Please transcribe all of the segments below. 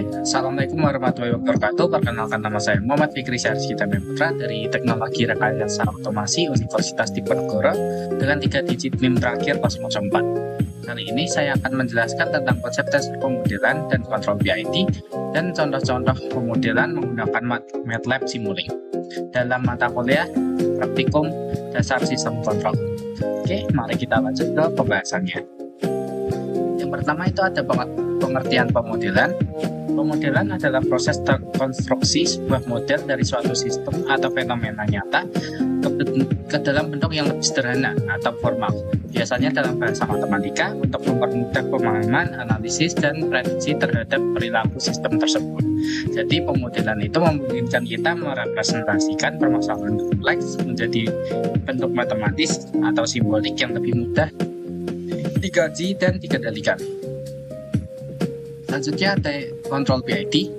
Assalamualaikum warahmatullahi wabarakatuh. Perkenalkan, nama saya Muhammad Fikri Syarjita Putra dari Teknologi Rekayasa Otomasi Universitas Diponegoro dengan 3 digit NIM terakhir 004. Kali ini saya akan menjelaskan tentang konsep tes pemodelan dan kontrol PID dan contoh-contoh pemodelan menggunakan MATLAB Simulink dalam mata kuliah praktikum dasar sistem kontrol. Oke, mari kita lanjut ke pembahasannya. Yang pertama itu ada pengertian pemodelan. Pemodelan adalah proses konstruksi sebuah model dari suatu sistem atau fenomena nyata ke dalam bentuk yang lebih sederhana atau formal, biasanya dalam bahasa matematika, untuk mempermudah pemahaman, analisis, dan prediksi terhadap perilaku sistem tersebut. Jadi pemodelan itu memungkinkan kita merepresentasikan permasalahan kompleks menjadi bentuk matematis atau simbolik yang lebih mudah dikaji dan dikendalikan. Selanjutnya ada kontrol PID.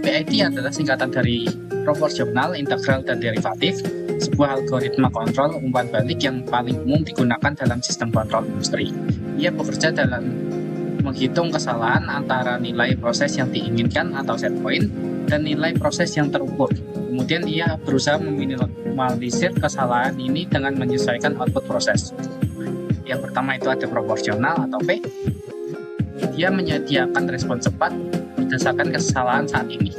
PID adalah singkatan dari proporsional, integral, dan derivatif, sebuah algoritma kontrol umpan balik yang paling umum digunakan dalam sistem kontrol industri. Ia bekerja dalam menghitung kesalahan antara nilai proses yang diinginkan atau set point dan nilai proses yang terukur. Kemudian ia berusaha meminimalisir kesalahan ini dengan menyesuaikan output proses. Yang pertama itu ada proporsional atau P. Dia menyediakan respon cepat berdasarkan kesalahan saat ini.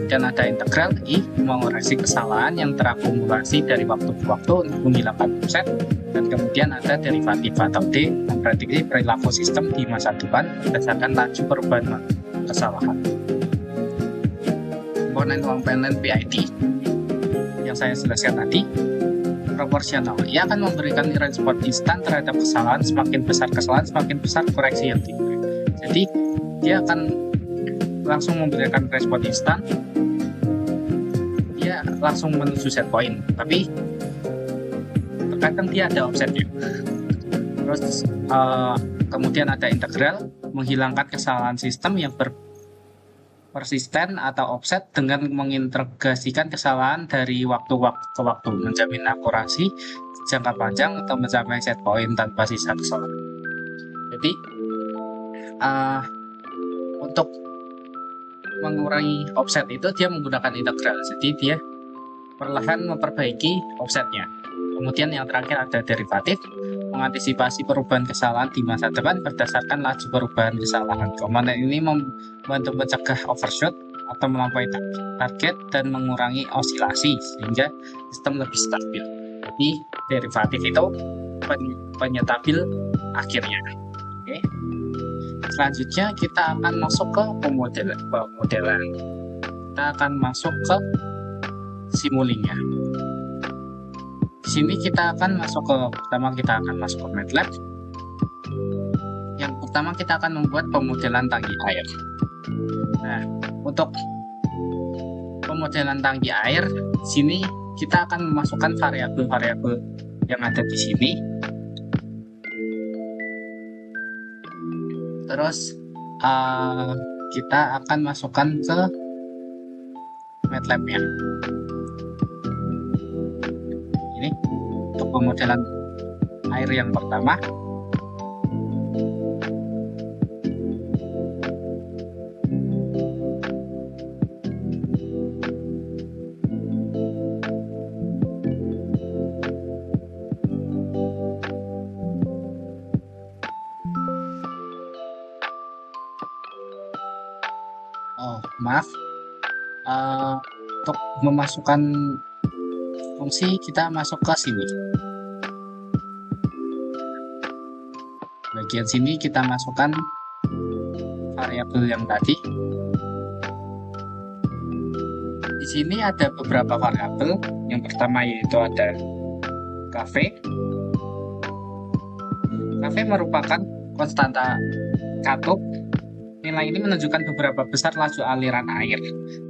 Dan ada integral, I, mengoreksi kesalahan yang terakumulasi dari waktu ke waktu untuk menghilangkan offset. Dan kemudian ada derivatif atau D, memprediksi perilaku sistem di masa depan berdasarkan laju perubahan kesalahan. Komponen PID yang saya jelaskan tadi, proporsional. Ia akan memberikan respon instan terhadap kesalahan. Semakin besar kesalahan, semakin besar koreksi yang diberi. Jadi dia akan langsung memberikan respon instan. Dia langsung menuju set point. Tapi terkadang dia ada offsetnya. Terus kemudian ada integral, menghilangkan kesalahan sistem yang persisten atau offset dengan mengintegrasikan kesalahan dari waktu ke waktu, menjamin akurasi jangka panjang atau mencapai set point tanpa sisa kesalahan. Jadi untuk mengurangi offset itu dia menggunakan integral, jadi dia perlahan memperbaiki offsetnya. Kemudian yang terakhir ada derivatif, mengantisipasi perubahan kesalahan di masa depan berdasarkan laju perubahan kesalahan. Komponen ini membantu mencegah overshoot atau melampaui target dan mengurangi osilasi sehingga sistem lebih stabil. Jadi derivatif itu penyetabil akhirnya. Oke. Selanjutnya kita akan masuk ke pemodelan. Kita akan masuk ke simulingnya. Di sini kita akan masuk ke MATLAB. Yang pertama kita akan membuat pemodelan tangki air. Nah, untuk pemodelan tangki air, di sini kita akan memasukkan variabel-variabel yang ada di sini. Terus kita akan masukkan ke MATLAB-nya. Ini untuk pemodelan air yang pertama. Untuk memasukkan fungsi kita masuk ke sini. Bagian sini kita masukkan variabel yang tadi. Di sini ada beberapa variabel. Yang pertama yaitu ada KV. KV merupakan konstanta katup. Nilai ini menunjukkan beberapa besar laju aliran air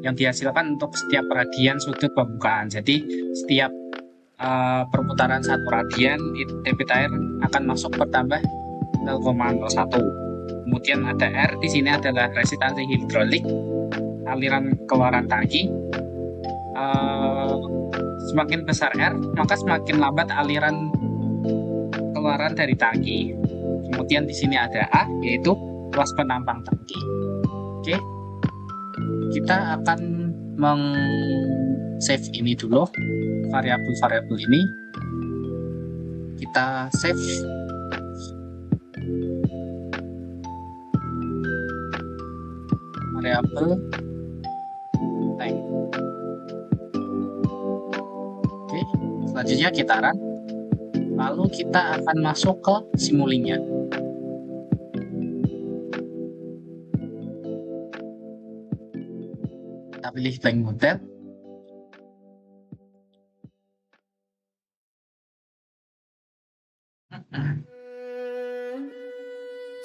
yang dihasilkan untuk setiap radian sudut pembukaan. Jadi setiap perputaran satu radian, debit air akan masuk bertambah 0,01. Kemudian ada R, di sini adalah resistansi hidrolik, aliran keluaran tangki. Semakin besar R, maka semakin lambat aliran keluaran dari tangki. Kemudian di sini ada A, yaitu luas penampang tangki. Oke, kita akan save ini dulu, variabel-variabel ini kita save. Variabel tank. Oke, selanjutnya kita run, lalu kita akan masuk ke simulingnya. Kita pilih tank model.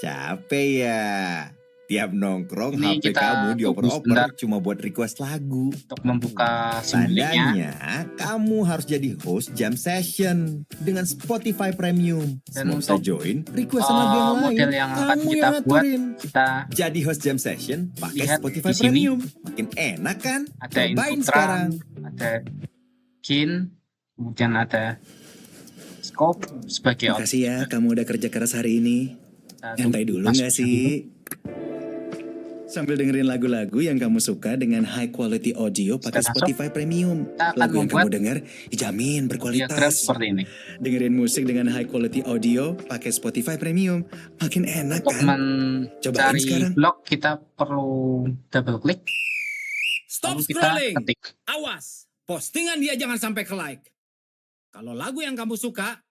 Capek ya? Tiap nongkrong Ini HP kita kamu tunggu dioper-oper sebentar cuma buat request lagu. untuk membuka simulingnya. Tandanya kamu harus jadi host jam session dengan Spotify Premium. Dan Semua bisa untuk join requestan lagu yang lain. model yang akan Kamu kita yang buat, aturin. kita Jadi host jam session pakai lihat Spotify di sini. Premium. Makin enak kan? Ada Cobain input sekarang. drum, ada gain, kemudian ada scope sebagai output. Makasih ya kamu udah kerja keras hari ini. Kita Nyantai tunggu dulu nggak masuknya sih? Sambil dengerin lagu-lagu yang kamu suka dengan high quality audio pakai Sudah masuk. Spotify Premium. Kita akan Lagu yang kamu membuat denger dijamin diagram berkualitas. seperti ini. Dengerin musik dengan high quality audio pakai Spotify Premium. Makin enak Untuk kan? mencari sekarang. blok kita perlu double klik, Stop lalu kita scrolling. ketik. Awas, postingan dia jangan sampai ke like. Kalau lagu yang kamu suka,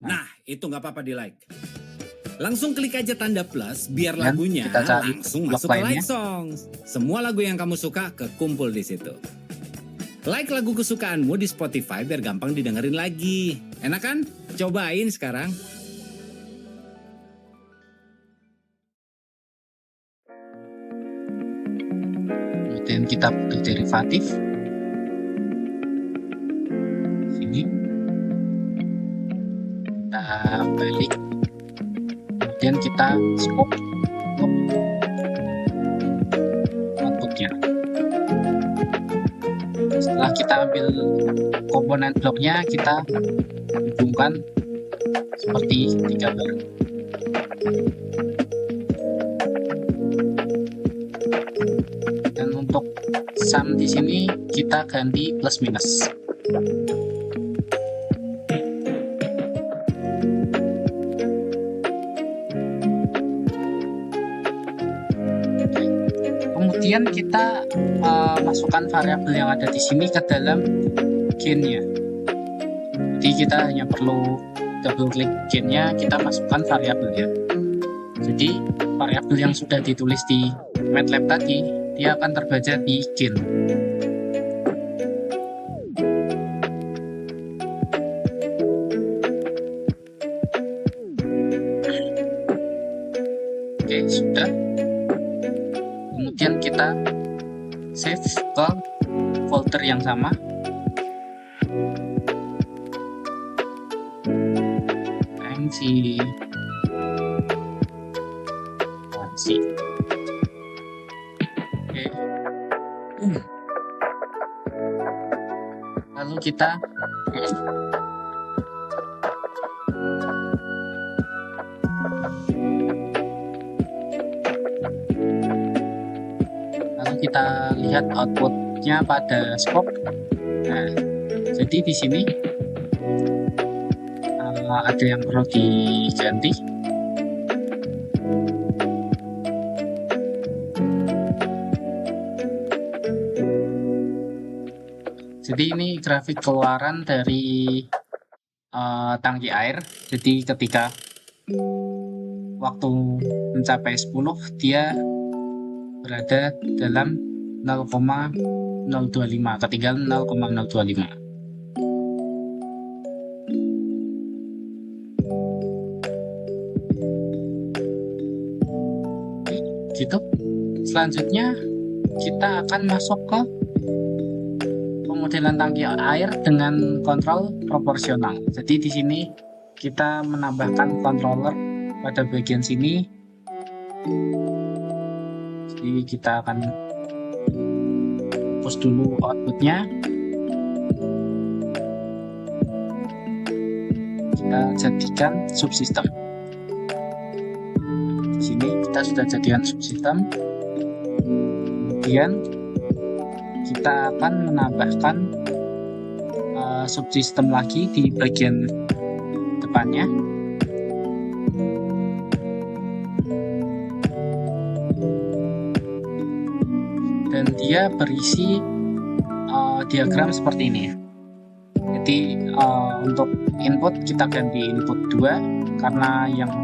nah itu nggak apa-apa di like. Langsung klik aja tanda plus biar Dan lagunya kita cari langsung blok masuk ke lainnya. like songs. Semua lagu yang kamu suka kekumpul di situ. Like lagu kesukaanmu di Spotify biar gampang didengerin lagi. Enak kan? Cobain sekarang. Kemudian kita butuh derivatif. Sini. Kita balik. Kemudian kita scope untuk outputnya. Setelah kita ambil komponen bloknya, kita hubungkan seperti di gambar. Dan untuk sum di sini kita ganti plus minus. Kemudian kita masukkan variabel yang ada di sini ke dalam gain-nya. Jadi kita hanya perlu double klik gain-nya, kita masukkan variabelnya. Jadi variabel yang sudah ditulis di MATLAB tadi, dia akan terbaca di gain. Oke, sudah. Kemudian kita save ke folder yang sama. MC. Oke. Lalu kita lihat outputnya pada scope. Nah, jadi di sini ada yang perlu diganti. Jadi ini grafik keluaran dari tangki air. Jadi ketika waktu mencapai 10, dia berada dalam 0,025, ketinggalan 0,025. Gitu. Selanjutnya kita akan masuk ke pemodelan tangki air dengan kontrol proporsional. Jadi di sini kita menambahkan controller pada bagian sini. Jadi kita akan hapus dulu outputnya. Kita jadikan subsistem. Di sini kita kita sudah jadikan subsistem. Kemudian kita akan menambahkan subsistem lagi di bagian depannya. Dan dia berisi diagram seperti ini ya. Jadi untuk input kita ganti input 2 karena yang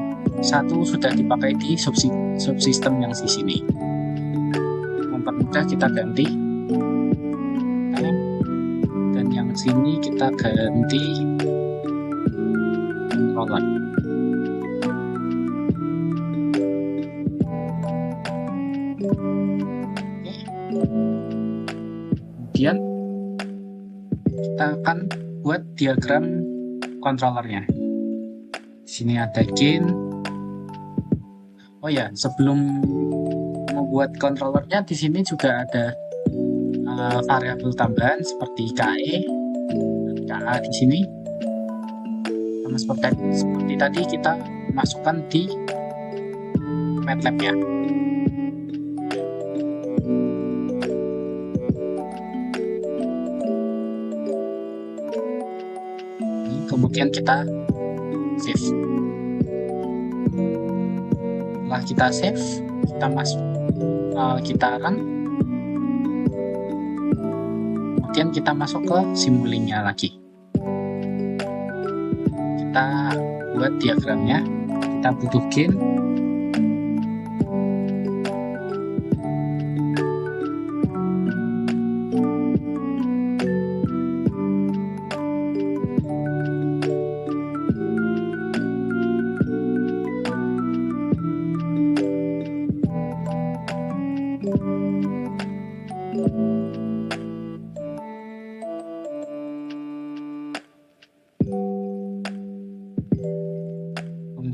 satu sudah dipakai di subsistem yang di sini. Mempermudah kita ganti dan yang sini kita ganti controller. Kemudian kita akan buat diagram controllernya. Di sini ada gain. Oh ya, sebelum membuat controllernya di sini juga ada variabel tambahan seperti KE dan KA di sini. Sama seperti tadi kita masukkan di MATLAB-nya. Kemudian kita save. Setelah kita save, kita masuk, kita run. Kemudian kita masuk ke Simulink-nya lagi. Kita buat diagramnya. Kita butuh gain.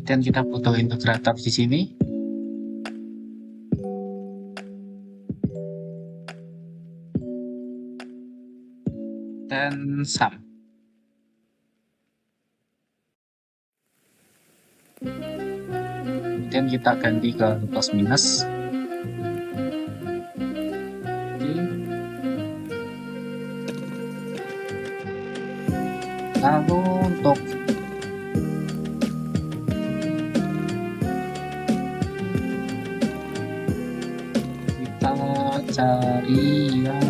Kemudian kita butuh integrator di sini. Dan sum. Kemudian kita ganti ke plus minus. Lalu untuk kita cari yang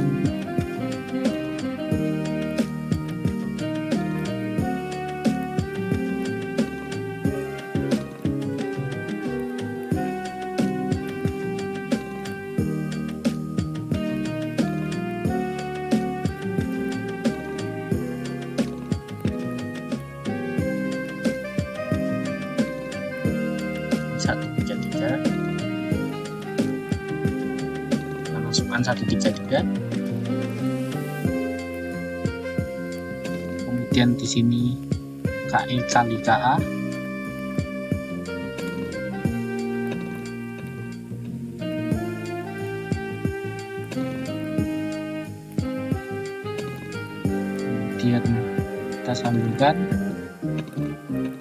kita masukkan 133. Kemudian di sini KE kali KA. Kemudian kita sambungkan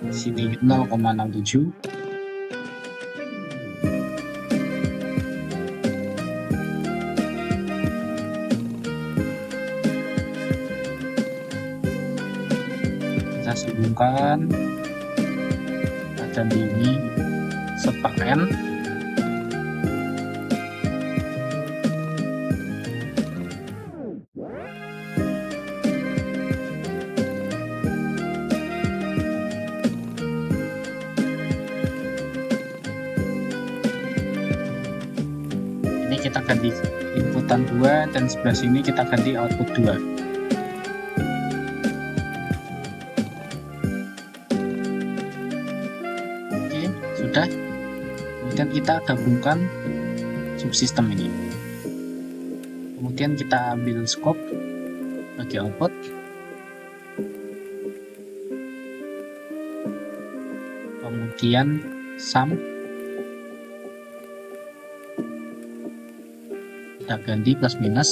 di sini 0,67. Kita sambungkan dan ini sepak N. Ini kita ganti inputan 2 dan sebelah sini kita ganti output 2. Sudah. Kemudian kita gabungkan subsistem ini. Kemudian kita ambil scope bagi output. Kemudian sum. Kita ganti plus minus.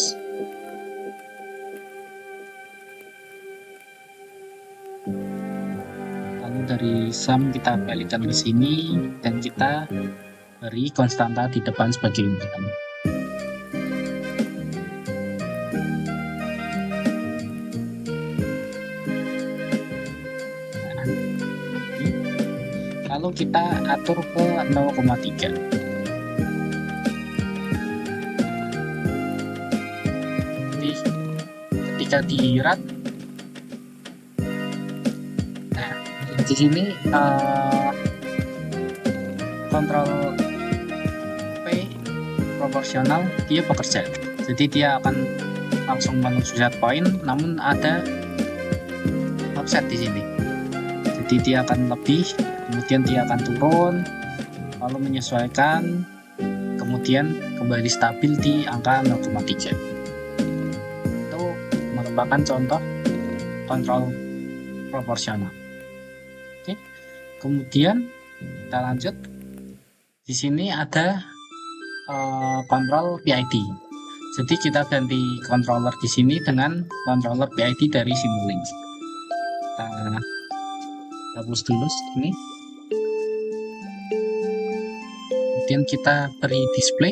Lalu dari sum kita balikkan ke sini dan kita beri konstanta di depan sebagai inputan. Nah, lalu kita atur ke 0,3. Jadi ketika di-run, nah di sini kontrol P proporsional dia bekerja. Jadi dia akan langsung menuju set point, namun ada offset di sini. Jadi dia akan lebih, kemudian dia akan turun, lalu menyesuaikan, kemudian kembali stabil di angka 0,3. Itu merupakan contoh kontrol proporsional. Oke. Kemudian kita lanjut. Di sini ada kontrol PID. Jadi kita ganti controller di sini dengan controller PID dari Simulink. Kita hapus dulu ini. Kemudian kita beri display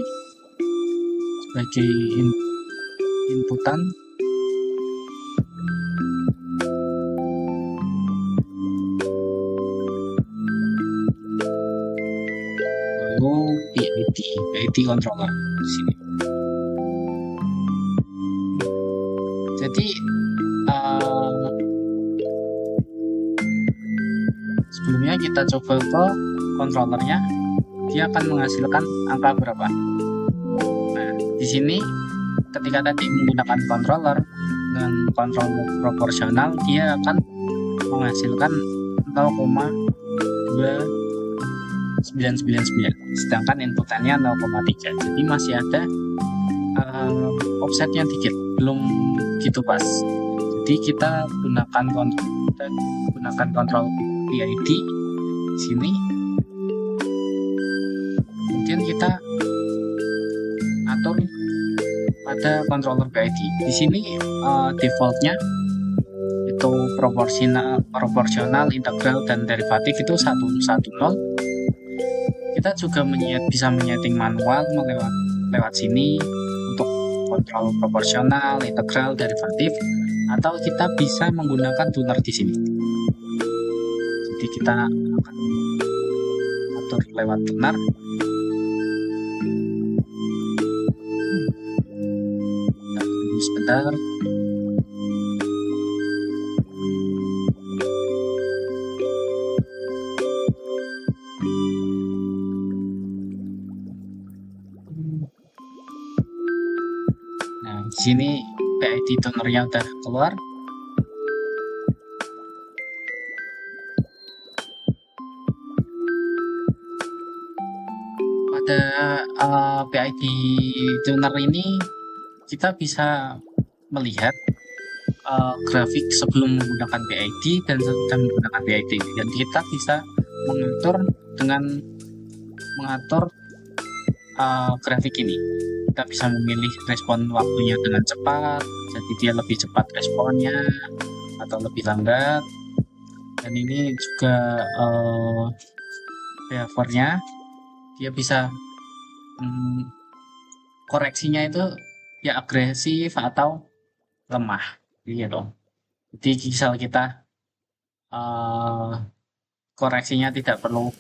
sebagai inputan. Lalu PID controller di sini. Jadi sebelumnya kita coba ke controllernya, dia akan menghasilkan angka berapa. Nah, di sini ketika tadi menggunakan controller dengan controller proporsional, dia akan menghasilkan 0,2999, sedangkan inputannya 0,3. Jadi masih ada offsetnya dikit, belum gitu pas. Jadi kita gunakan kontrol PID di sini. Kemudian kita atur pada controller PID. Di sini defaultnya itu proporsional, integral, dan derivatif itu 110. Kita juga bisa menyeting manual lewat sini untuk kontrol proporsional, integral, derivatif, atau kita bisa menggunakan tuner di sini. Jadi kita akan atur lewat tuner. Kita tunggu sebentar. Nah, di sini PID tunernya udah keluar. Pada PID tuner ini kita bisa melihat grafik sebelum menggunakan PID dan sesudah menggunakan PID. Dan kita bisa mengatur grafik ini. Kita bisa memilih respon waktunya dengan cepat, jadi dia lebih cepat responnya atau lebih lambat. Dan ini juga behaviornya, dia bisa koreksinya itu ya agresif atau lemah gitu. Jadi misal kita koreksinya tidak perlu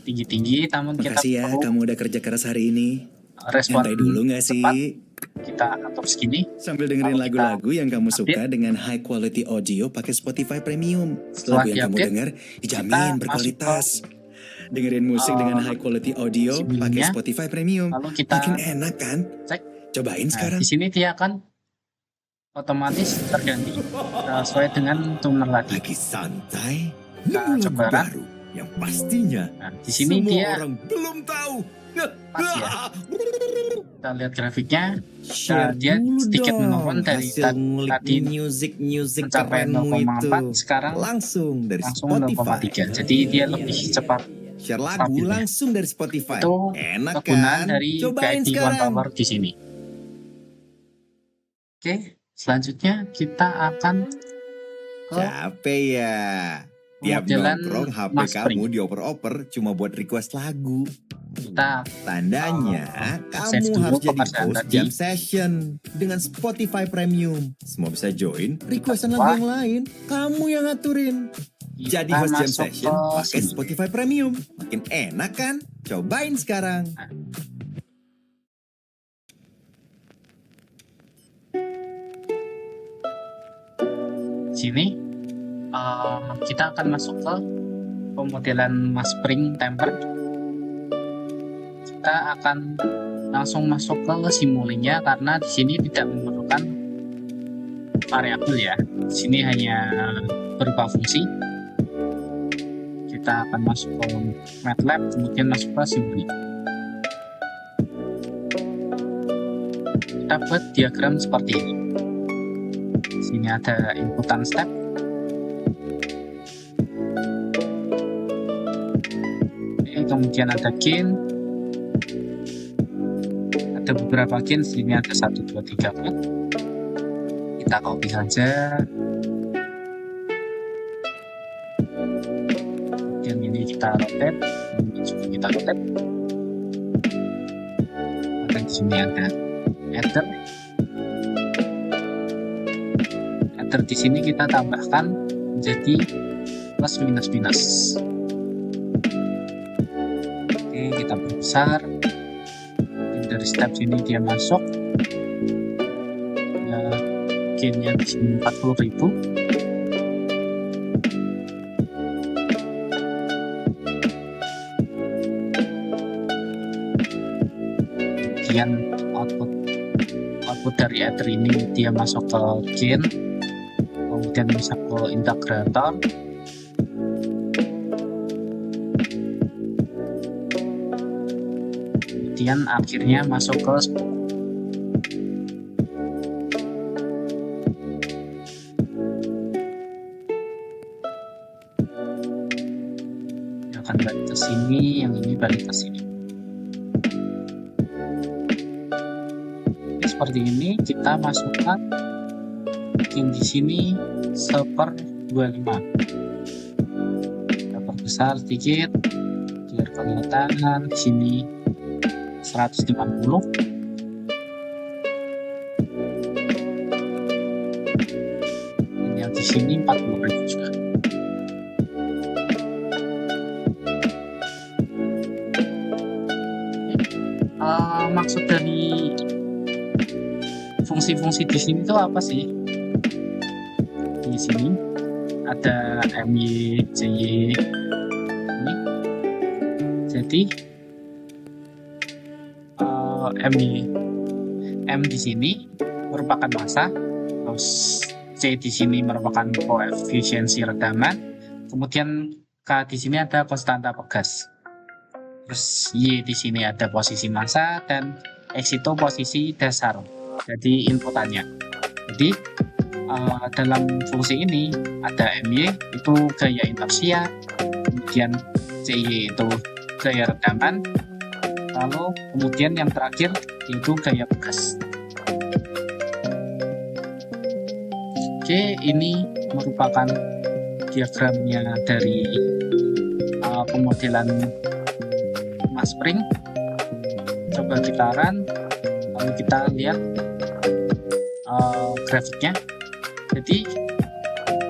tinggi-tinggi, namun kita Makasih ya, perlu kamu udah kerja keras hari ini. respon Nyantai dulu nggak cepat. sih? Kita atur segini. Sambil dengerin Kalau kita lagu-lagu yang kamu suka update, dengan high quality audio pakai Spotify Premium. setelah Lagu yang kamu diupdate, denger kita dijamin masuk berkualitas. Dengerin musik dengan high quality audio pakai Simulink-nya. Spotify Premium. Lalu kita Makin enak kan? cek. Cobain Nah, sekarang. di sini dia akan otomatis terganti sesuai dengan tuner tadi. Lagi santai, Nah, nemu lagu coba. baru yang pastinya Nah, di sini semua dia orang belum tahu. pas ya. Kita lihat grafiknya. Share dia dulu sedikit dong menurun dari hasil ngulik tadi music mencapai kerenmu 0,4, itu. sekarang langsung dari langsung Spotify. 0,3. Jadi dia lebih cepat. Share lagu stabil ya. langsung dari Spotify. Itu Enak kegunaan kan? dari Cobain PID sekarang. controller di sini. Oke, selanjutnya kita akan ke Capek ya. Tiap Modelan nongkrong HP Mas Pring. kamu dioper-oper cuma buat request lagu. Kita Tandanya save kamu dulu harus jadi pekerjaan host tadi. Jam Session dengan Spotify Premium. Semua bisa join, requestan lagu yang lain, kamu yang ngaturin. Kita Jadi host Jam masuk Session ke pakai sini. Spotify Premium. Makin enak kan? Cobain sekarang. Sini kita akan masuk ke pemodelan Mas Pring temper. Kita akan langsung masuk ke simulinya karena di sini tidak memerlukan variabel ya. Di sini hanya berupa fungsi. Kita akan masuk ke MATLAB, kemudian masuk ke simuli. Kita buat diagram seperti ini. Di sini ada inputan step. Kemudian ada gain, ada beberapa gain, sini ada 1, 2, 3, 4. Kita copy saja. Kemudian ini kita rotate, ini juga kita rotate. Dan di sini ada header. Header di sini kita tambahkan menjadi plus minus minus. Kita perbesar. Dari step sini dia masuk ya, gainnya di sini 40.000. Kemudian output dari header ini dia masuk ke gain, kemudian masuk ke integrator. Kemudian akhirnya masuk ke yang akan balik ke sini, yang ini balik ke sini. Oke, seperti ini kita masukkan gain di sini 1/25. Kita perbesar sedikit biar kelihatan di sini 150. Dan yang di sini 40.000 juga. Maksud dari fungsi-fungsi di sini itu apa sih? Di sini ada MY, JY ini. Jadi M di sini merupakan massa, terus C di sini merupakan koefisiensi redaman, kemudian K di sini ada konstanta pegas, terus Y di sini ada posisi massa, dan X itu posisi dasar, jadi inputannya. Jadi dalam fungsi ini ada MY itu gaya inersia, kemudian CY itu gaya redaman, lalu kemudian yang terakhir yaitu gaya pegas. Oke, ini merupakan diagramnya dari pemodelan Mas Pring. Coba kita run, lalu kita lihat grafiknya. Jadi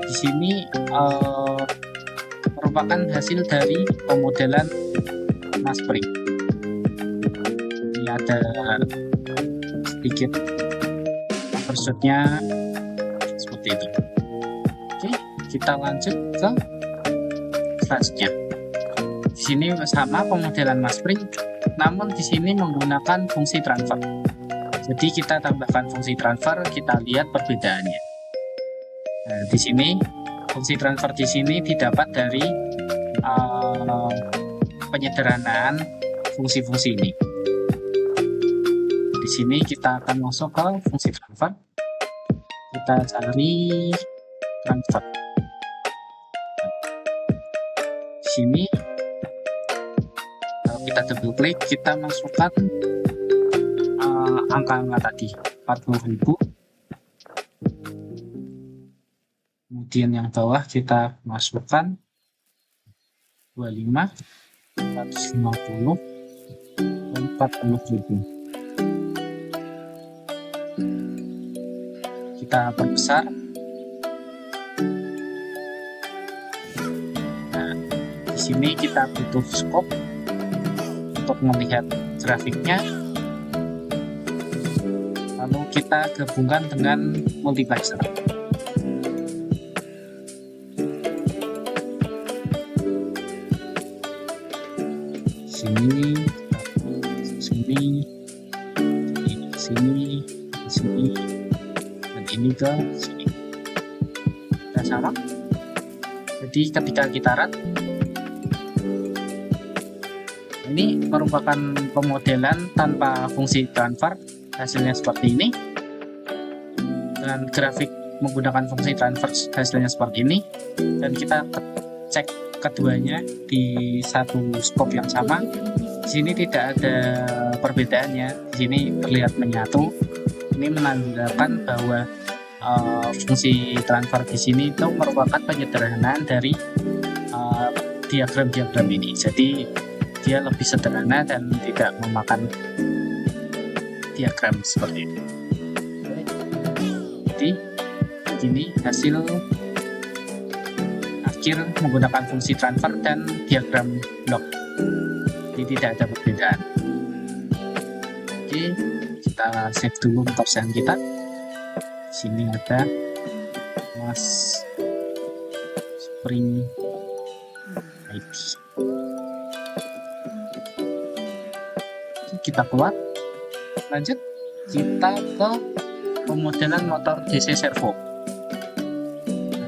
di sini merupakan hasil dari pemodelan Mas Pring. Ini ada sedikit overshootnya seperti itu. Oke, kita lanjut ke selanjutnya. Di sini sama pemodelan Mas Pring, namun di sini menggunakan fungsi transfer. Jadi kita tambahkan fungsi transfer, kita lihat perbedaannya. Nah, di sini fungsi transfer di sini didapat dari penyederhanaan fungsi-fungsi ini. Di sini kita akan masuk ke fungsi transfer. Kita cari transfer. Di sini kalau kita double klik, kita masukkan angka-angka tadi 40.000. Kemudian yang bawah kita masukkan 25, 150, dan 40.000. Kita perbesar. Nah, di sini kita butuh scope untuk melihat grafiknya. Lalu kita gabungkan dengan multiplexer. Sini, sini, sini, sini, dan ini ke sini. Nah, sama. Jadi ketika kita run, ini merupakan pemodelan tanpa fungsi transfer, hasilnya seperti ini. Dan grafik menggunakan fungsi transfer, hasilnya seperti ini. Dan kita cek keduanya di satu scope yang sama. Di sini tidak ada perbedaannya. Di sini terlihat menyatu. Ini menandakan bahwa fungsi transfer di sini itu merupakan penyederhanaan dari diagram-diagram ini. Jadi dia lebih sederhana dan tidak memakan diagram seperti ini. Jadi ini hasil akhir menggunakan fungsi transfer dan diagram blok. Jadi tidak ada perbedaan. Oke, kita save dulu pekerjaan kita. Di sini ada Mas Spring ID. Kita keluar, lanjut kita ke pemodelan motor DC servo.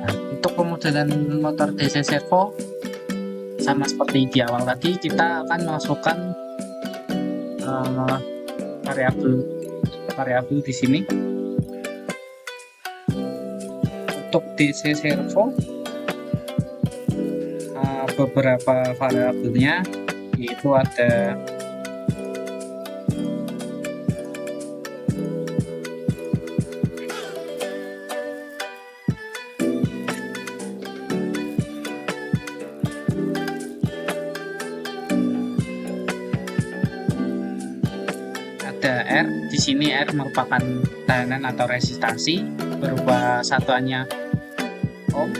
Nah, untuk pemodelan motor DC servo sama seperti di awal tadi, kita akan masukkan variabel di sini. Untuk DC servo beberapa variabelnya yaitu ada R. Di sini R merupakan tekanan atau resistansi berupa satuannya ohm.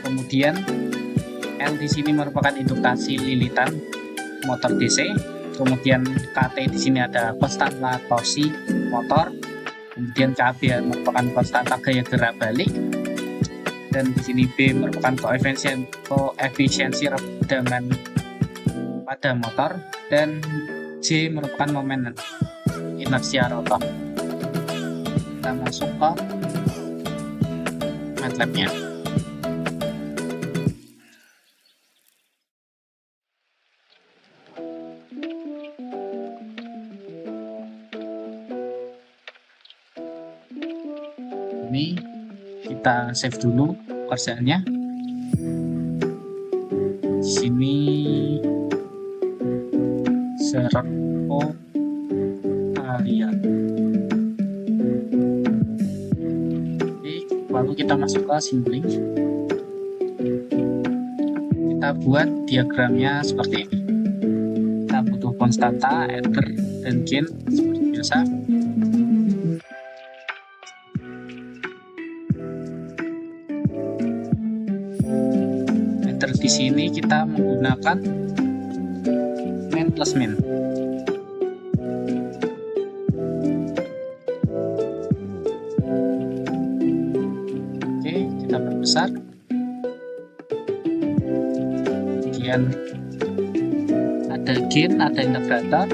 Kemudian L di sini merupakan induktasi lilitan motor DC. Kemudian KT di sini ada konstanta torsi motor. Kemudian KB merupakan konstanta gaya gerak balik. Dan di sini B merupakan koefisiensi redaman pada motor, dan J merupakan momen inersia rotor. Kita masuk ke MATLAB-nya. Ini kita save dulu pekerjaannya. Di sini servo harian. Oke, lalu kita masuk ke Simulink. Kita buat diagramnya seperti ini. Kita butuh konstanta, ether, dan gain seperti biasa. Ether di sini kita menggunakan min plus min. Oke, kita perbesar. Kemudian ada gain, ada integrator.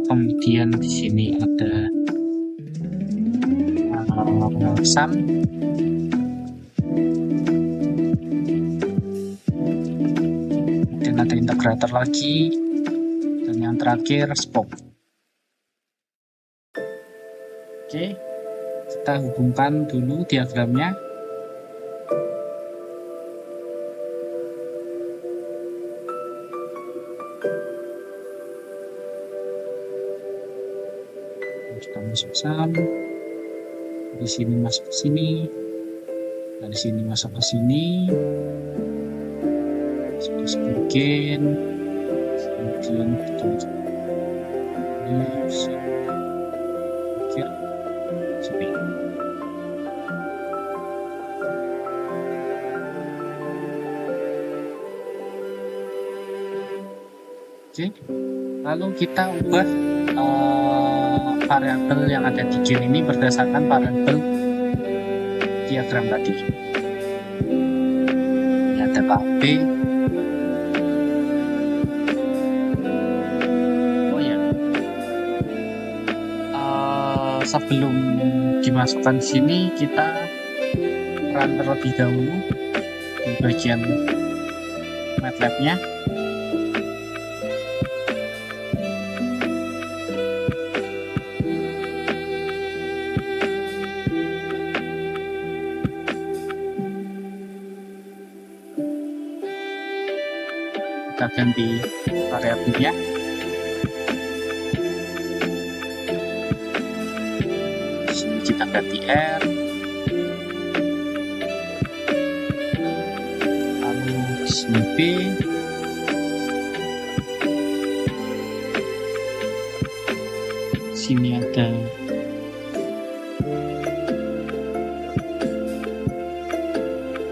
Kemudian di sini ada sum, kemudian ada integrator. integrator lagi, dan yang terakhir spoke. Oke, kita hubungkan dulu diagramnya. Kita masuk sum, dari sini masuk ke sini, dari sini masuk ke sini, sebagian, kemudian ini akhir sini. Oke, lalu kita ubah variabel yang ada di gain ini berdasarkan variabel diagram tadi. Ini ada KB. Oh ya, sebelum dimasukkan di sini kita run terlebih dahulu di bagian MATLAB-nya. Kita ganti variabelnya. Sini kita ganti R. Lalu sini B. Sini ada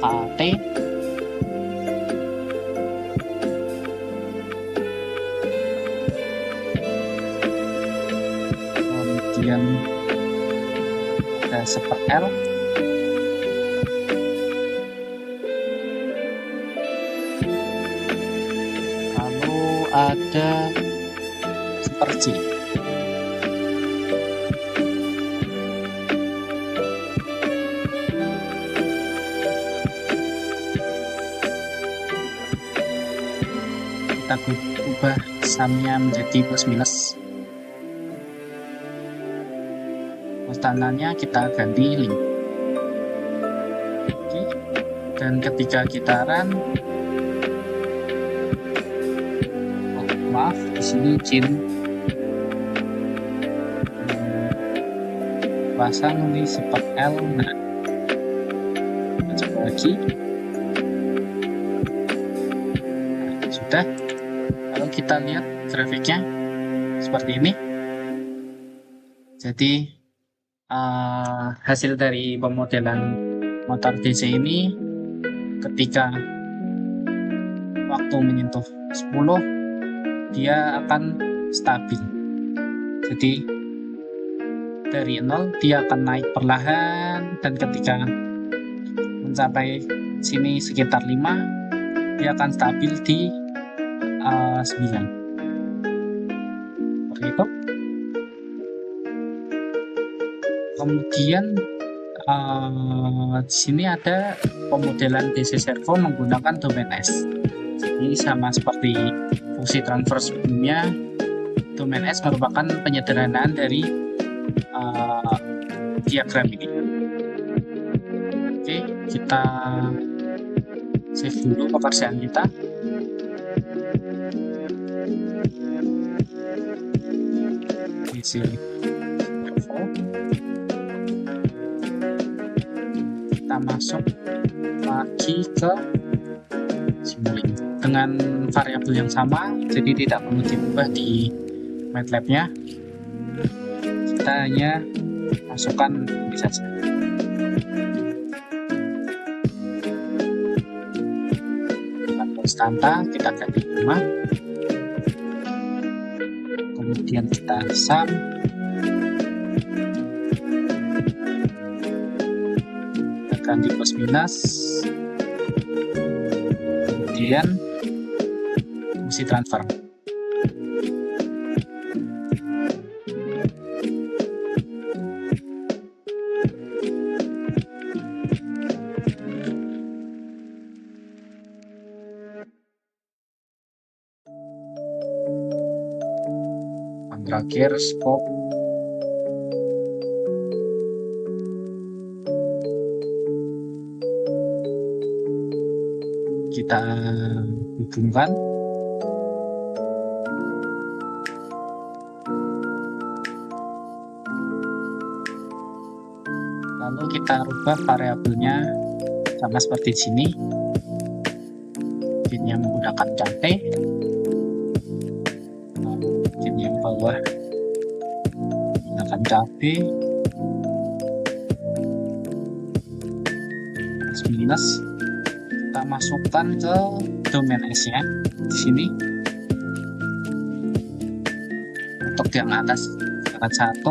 AT. Kemudian ada super L, lalu ada super J. Kita ubah sumnya menjadi plus minus. Tandanya kita ganti link. Oke. Dan ketika kita run, maaf, di sini Jin pasang ini super L. Nah, kita coba lagi. Nah, sudah. Kalau kita lihat grafiknya seperti ini. Jadi hasil dari pemodelan motor DC ini ketika waktu menyentuh 10 dia akan stabil. Jadi dari 0 dia akan naik perlahan, dan ketika mencapai sini sekitar 5 dia akan stabil di 9. Seperti itu. Kemudian di sini ada pemodelan DC servo menggunakan domain S. Jadi sama seperti fungsi transfer sebelumnya, domain S merupakan penyederhanaan dari diagram ini. Oke, kita save dulu pekerjaan kita. DC servo. Kita masuk lagi ke Simulink dengan variabel yang sama, jadi tidak perlu diubah di MATLAB-nya. Kita hanya masukkan ini saja. Dengan konstanta kita ganti 5. Kemudian kita sum. Ganti plus minus, kemudian fungsi transfer. terakhir scope. Kita hubungkan. Lalu kita rubah variabelnya sama seperti di sini. Mungkin yang menggunakan KT. Mungkin yang bawah menggunakan KB. Minus. Kita masukkan ke domain S-nya di sini. Untuk yang atas syarat 1,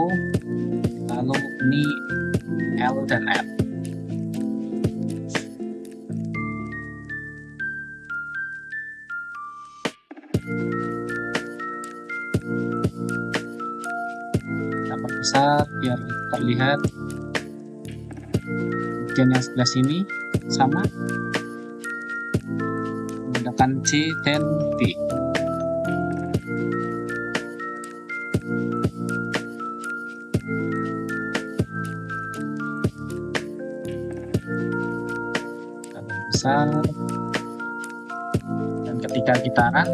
lalu ini L dan F. Kita perbesar biar terlihat. Kemudian yang sebelah sini sama, menggunakan C dan B. Kita besar, dan ketika kita run,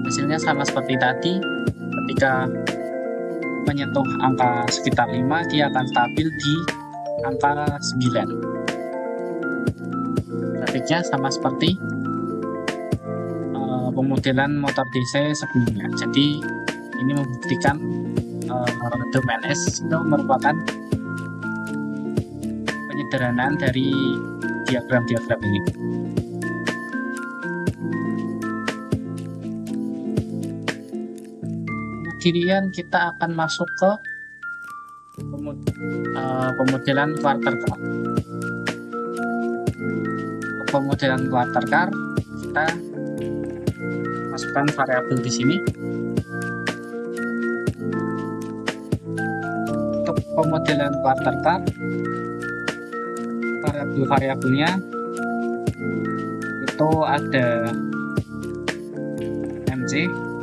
hasilnya sama seperti tadi. Ketika menyentuh angka sekitar 5, dia akan stabil di angka 9. Grafiknya sama seperti pemodelan motor DC sebelumnya. Jadi ini membuktikan domain S itu merupakan penyederhanaan dari diagram-diagram ini. Kemudian kita akan masuk ke pemodelan quarter car. Untuk pemodelan quarter car, kita masukkan variabel di sini. Untuk pemodelan quarter car, variabelnya itu ada MC.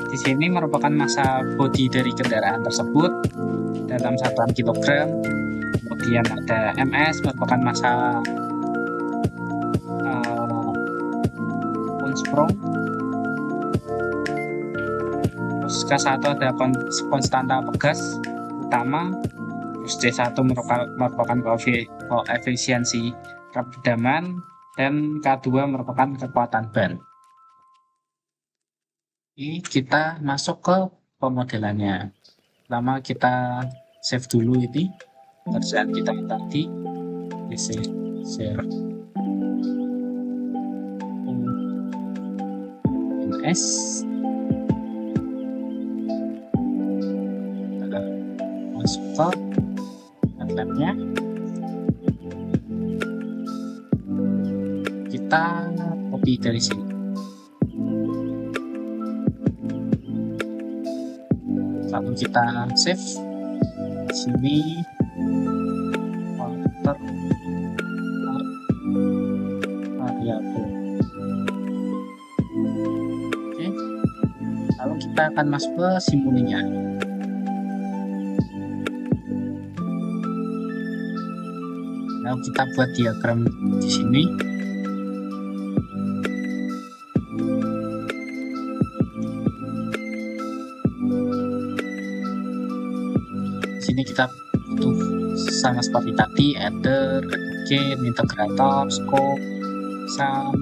Di sini merupakan massa bodi dari kendaraan tersebut dalam satuan kilogram. Kemudian ada MS merupakan massa unsprung. Terus K1 ada konstanta pegas utama. Terus C1 merupakan koefisiensi keredaman, dan K2 merupakan kekuatan ban. Ini kita masuk ke pemodelannya. Pertama kita save dulu ini kerjaan kita tadi. Save. S. Kita masuk ke MATLAB-nya. Kita copy dari sini. Lalu kita save di sini quarter variabel. Oke. Lalu kita akan masuk ke simulinya. Lalu kita buat diagram di sini. Sini kita butuh sama seperti tadi, adder, gain, integrator, scope, sum,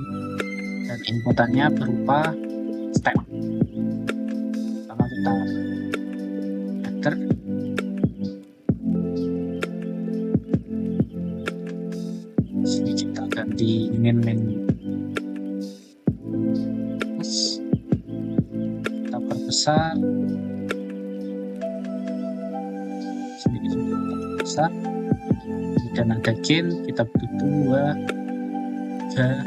dan inputannya berupa step. Pertama kita adder, sini kita ganti main terus kita perbesar. Dan ada gain, kita butuh 2, 3, 1.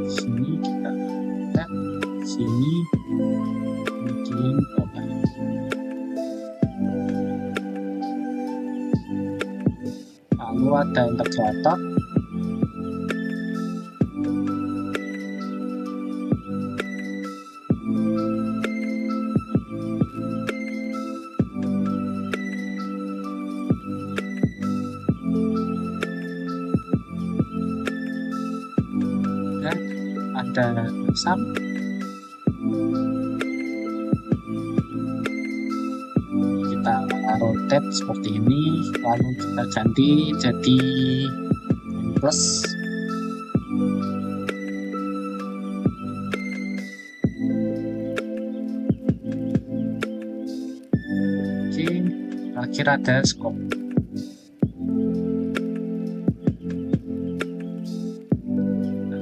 Sini kita lihat, sini kemudian bawah. lalu ada integrator, dan ada sum. Kita rotate seperti ini, lalu kita ganti jadi plus. Oke, terakhir ada scope.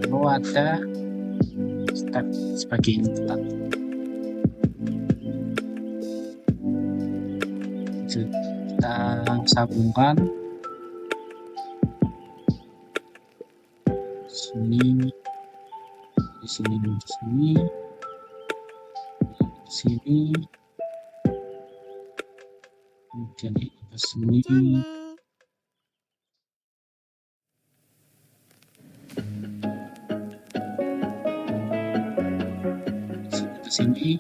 Lalu ada step sebagai inputan. Kita sambungkan sini, di sini, di sini, di sini, kemudian ke sini, ke sini.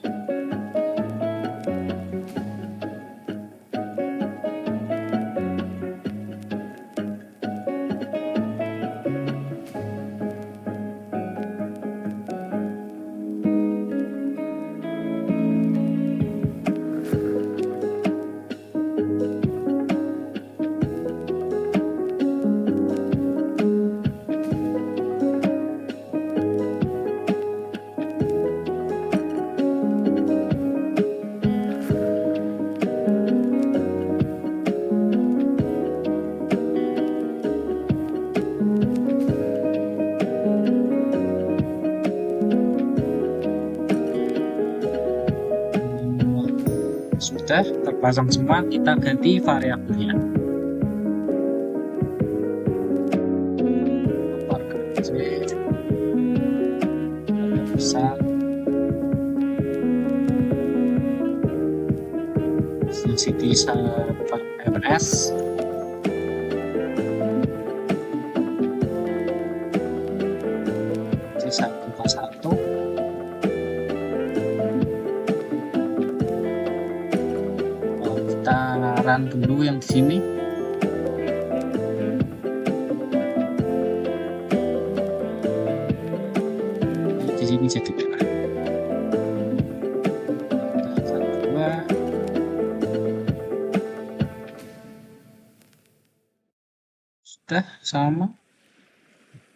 Sudah terpasang semua, kita ganti variabelnya. Besar, density MNS, C1 kita run dulu yang di sini. Di sini jadi merah. Dua. Sudah sama.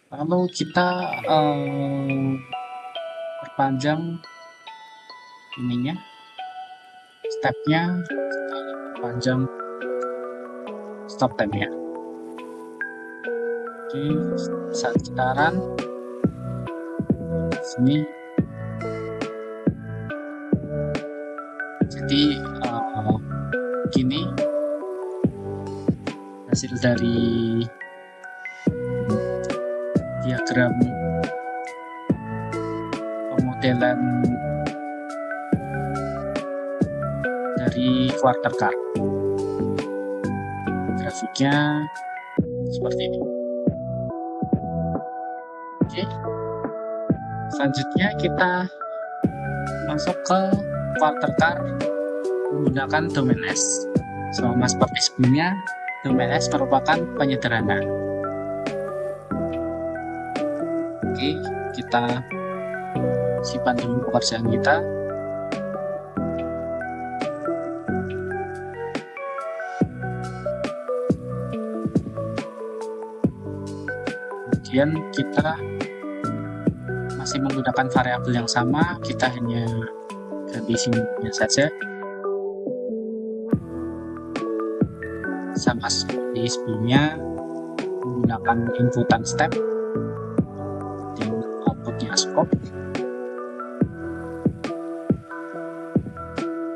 Lalu kita perpanjang ininya, stepnya, panjang stop time-nya. Oke, saat kita run sini, jadi gini hasil dari diagram pemodelan dari quarter car. Grafiknya seperti ini. Oke, selanjutnya kita masuk ke quarter car menggunakan domain S. Sama seperti sebelumnya, domain S merupakan penyederhana. Oke, kita simpan dulu pekerjaan kita. Kemudian kita masih menggunakan variabel yang sama, kita hanya ganti sininya saja. Sama seperti sebelumnya, menggunakan inputan step dan outputnya scope,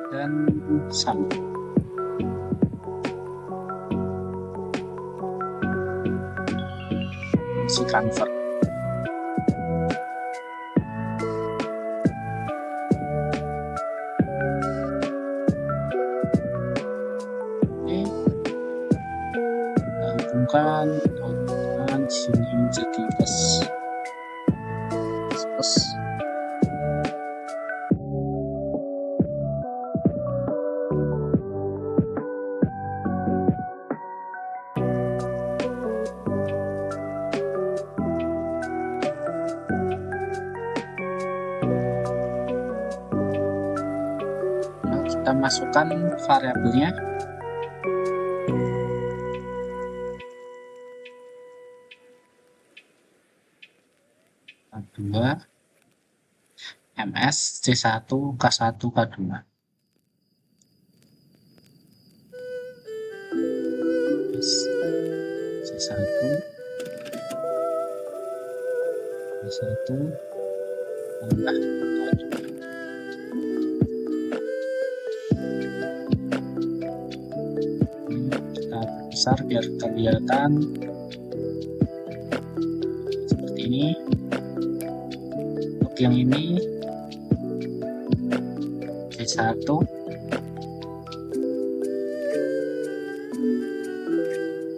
dan sum. Si transfer. gabungkan di sini menjadi plus. Nah, kita masukkan variabelnya. K2 MS C1 K1 K2. C1 K1 tambah K2. Ini kita besar biar kelihatan seperti ini. Untuk yang ini C1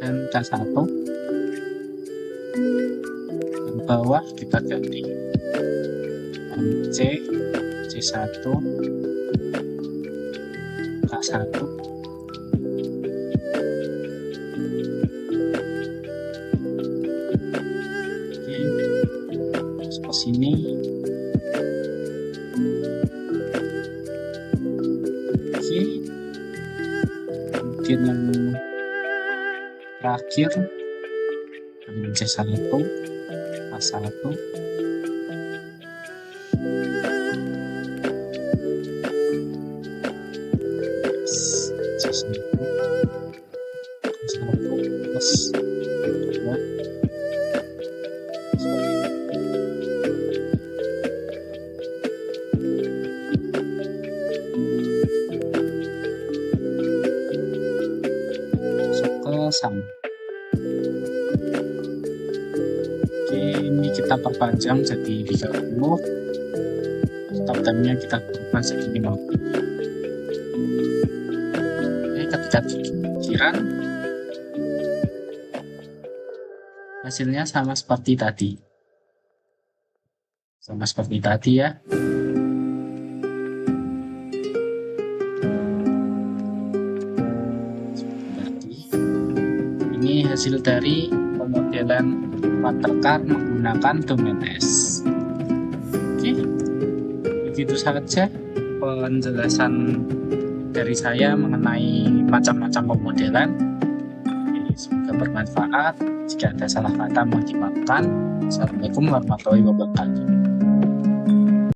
dan K1, yang bawah kita ganti MC C1 K1. Oke, masuk ke sini. Oke, kemudian yang terakhir C1 K1 C1 plus 2. Masuk ke sum. Oke, ini kita perpanjang jadi 30. Stop time-nya kita ubah jadi 50. Oke, ketika pikiran hasilnya sama seperti tadi. Sama seperti tadi ya. Ini hasil dari pemodelan watercar menggunakan domain S. Oke, begitu saja penjelasan dari saya mengenai macam-macam pemodelan. Oke, semoga bermanfaat. Jika ada salah kata mohon dimaafkan. Assalamualaikum warahmatullahi wabarakatuh.